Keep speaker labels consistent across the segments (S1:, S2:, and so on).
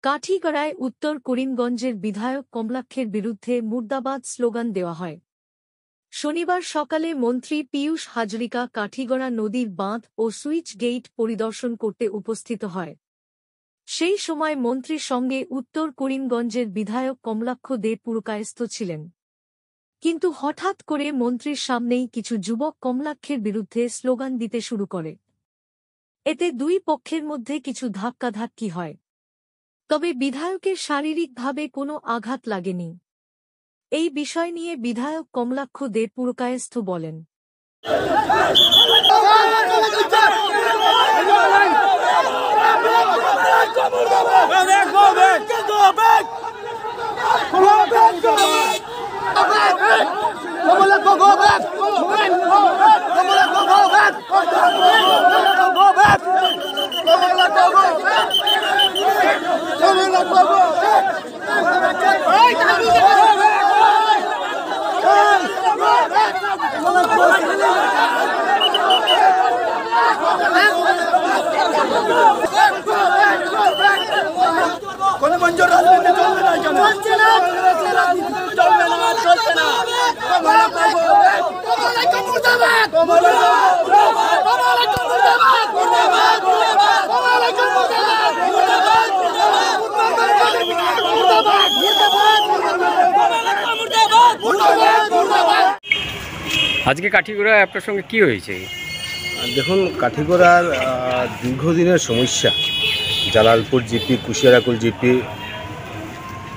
S1: কাঠিগড়ায় উত্তর করিমগঞ্জের বিধায়ক কমলাক্ষের বিরুদ্ধে মুর্দাবাদ স্লোগান দেওয়া হয়। শনিবার সকালে মন্ত্রী পীয়ূষ হাজরিকা কাঠিগড়া নদীর বাঁধ ও সুইচ গেইট পরিদর্শন করতে উপস্থিত হয়। সেই সময় মন্ত্রীর সঙ্গে উত্তর করিমগঞ্জের বিধায়ক কমলাক্ষ দে পুরকায়স্থ ছিলেন। কিন্তু হঠাৎ করে মন্ত্রীর সামনেই কিছু যুবক কমলাক্ষের বিরুদ্ধে স্লোগান দিতে শুরু করে। এতে দুই পক্ষের মধ্যে কিছু ধাক্কাধাক্কি হয়। তবে বিধায়কের শারীরিকভাবে কোনো আঘাত লাগেনি। এই বিষয় নিয়ে বিধায়ক কমলাক্ষ দে পুরকায়স্থ বলেন,
S2: আজকে কাঠিগড়ায় আপনার সঙ্গে কি হয়েছে?
S3: দেখুন, কাঠিগড়ার দীর্ঘদিনের সমস্যা, জালালপুর জিপি, কুশিয়ারাকুল জিপি,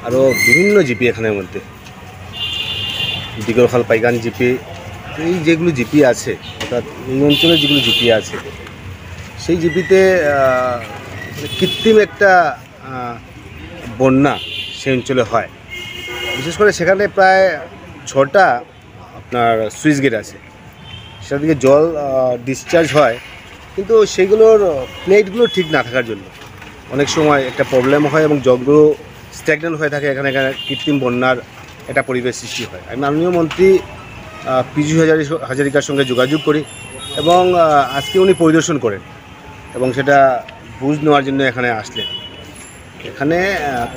S3: আরও বিভিন্ন জিপি এখানের মধ্যে, দিগরখাল পাইগান জিপি, এই যেগুলো জিপি আছে অর্থাৎ এই অঞ্চলে যেগুলো জিপি আছে সেই জিপিতে কৃত্রিম একটা বন্যা সেই অঞ্চলে হয়। বিশেষ করে সেখানে প্রায় 6টা আপনার সুইচ গেট আছে, সেটা থেকে জল ডিসচার্জ হয়, কিন্তু সেগুলোর প্লেটগুলো ঠিক না থাকার জন্য অনেক সময় একটা প্রবলেম হয় এবং জলগুলো স্ট্যাগনেন্ট হয়ে থাকে। এখানে কৃত্রিম বন্যার একটা পরিবেশ সৃষ্টি হয়। আমি মাননীয় মন্ত্রী পীযূষ হাজারিকার সঙ্গে যোগাযোগ করি এবং আজকে উনি পরিদর্শন করেন এবং সেটা বুঝ নেওয়ার জন্য এখানে আসলেন। এখানে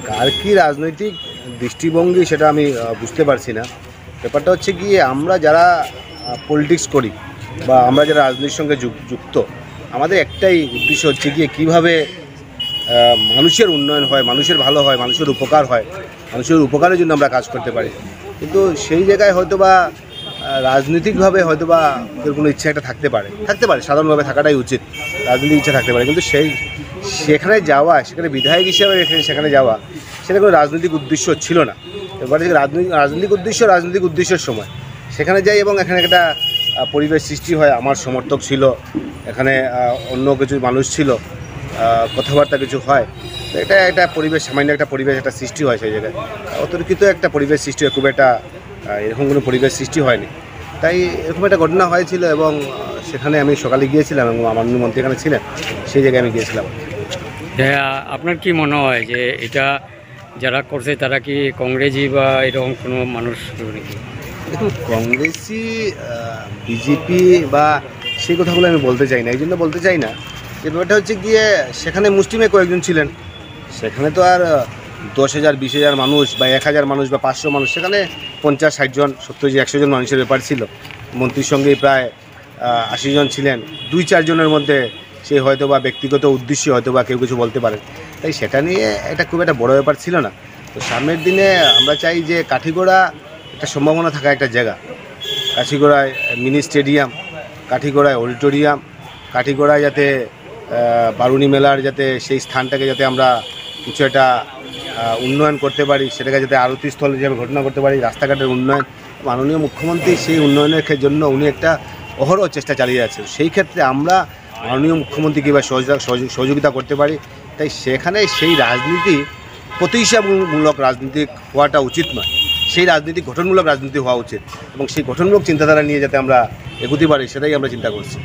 S3: কার কী রাজনৈতিক দৃষ্টিভঙ্গি সেটা আমি বুঝতে পারছি না। ব্যাপারটা হচ্ছে গিয়ে আমরা যারা পলিটিক্স করি বা আমরা যারা রাজনীতির সঙ্গে যুক্ত, আমাদের একটাই উদ্দেশ্য হচ্ছে গিয়ে কীভাবে মানুষের উন্নয়ন হয়, মানুষের ভালো হয়, মানুষের উপকার হয়, মানুষের উপকারের জন্য আমরা কাজ করতে পারি। কিন্তু সেই জায়গায় হয়তোবা রাজনৈতিকভাবে হয়তোবা ওদের কোনো ইচ্ছা একটা থাকতে পারে, সাধারণভাবে থাকাটাই উচিত, রাজনৈতিক ইচ্ছা থাকতে পারে, কিন্তু সেখানে যাওয়া, সেখানে বিধায়ক হিসেবে সেখানে যাওয়া, সেটা কোনো রাজনৈতিক উদ্দেশ্য ছিল না। এবারে রাজনৈতিক উদ্দেশ্যের সময় সেখানে যাই এবং এখানে একটা পরিবেশ সৃষ্টি হয়। আমার সমর্থক ছিল, এখানে অন্য কিছু মানুষ ছিল, কথাবার্তা কিছু হয়, এটা একটা পরিবেশ, সামান্য একটা পরিবেশ একটা সৃষ্টি হয় সেই জায়গায়। অতর্কিত একটা পরিবেশ সৃষ্টি হয়, খুব একটা এরকম কোনো পরিবেশ সৃষ্টি হয়নি। তাই এরকম একটা ঘটনা হয়েছিল এবং সেখানে আমি সকালে গিয়েছিলাম এবং মাননীয় মন্ত্রী এখানে ছিলেন, সেই জায়গায় আমি গিয়েছিলাম।
S2: আপনার কি মনে হয় যে এটা যারা করছে তারা কি কংগ্রেসি বা এরকম কোনো মানুষ নাকি?
S3: দেখুন, কংগ্রেসি, বিজেপি বা সেই কথাগুলো আমি বলতে চাই না, এই জন্য বলতে চাই না যে ব্যাপারটা হচ্ছে গিয়ে সেখানে মুসলিমে কয়েকজন ছিলেন, সেখানে তো আর 10,000 20,000 মানুষ বা 1,000 মানুষ বা 500 মানুষ, সেখানে 50 60 জন 70 100 জন মানুষের ব্যাপার ছিল। মন্ত্রীর সঙ্গে প্রায় 80 জন ছিলেন, 2-4 জনের মধ্যে সে হয়তো বা ব্যক্তিগত উদ্দেশ্যে হয়তো বা কেউ কিছু বলতে পারে, তাই সেটা নিয়ে এটা খুব একটা বড় ব্যাপার ছিল না। তো সামনের দিনে আমরা চাই যে কাঠিগড়া একটা সম্ভাবনা থাকা একটা জায়গা, কাঠিগড়ায় মিনি স্টেডিয়াম, কাঠিগড়ায় অডিটোরিয়াম, কাঠিগড়ায় যাতে বারুণী মেলার যাতে সেই স্থানটাকে যাতে আমরা কিছু একটা উন্নয়ন করতে পারি, সেটাকে যাতে আরতিস্থল হিসেবে ঘোষণা করতে পারি, রাস্তাঘাটের উন্নয়ন। মাননীয় মুখ্যমন্ত্রী সেই উন্নয়নের জন্য উনি একটা অহরহ চেষ্টা চালিয়ে যাচ্ছেন। সেই ক্ষেত্রে আমরা মাননীয় মুখ্যমন্ত্রীকে কীভাবে সহযোগিতা করতে পারি, তাই সেখানে সেই রাজনীতি প্রতিহিংসামূলক রাজনীতি হওয়াটা উচিত নয়, সেই রাজনীতি গঠনমূলক রাজনীতি হওয়া উচিত এবং সেই গঠনমূলক চিন্তাধারা নিয়ে যাতে আমরা এগোতে পারি সেটাই আমরা চিন্তা করছি।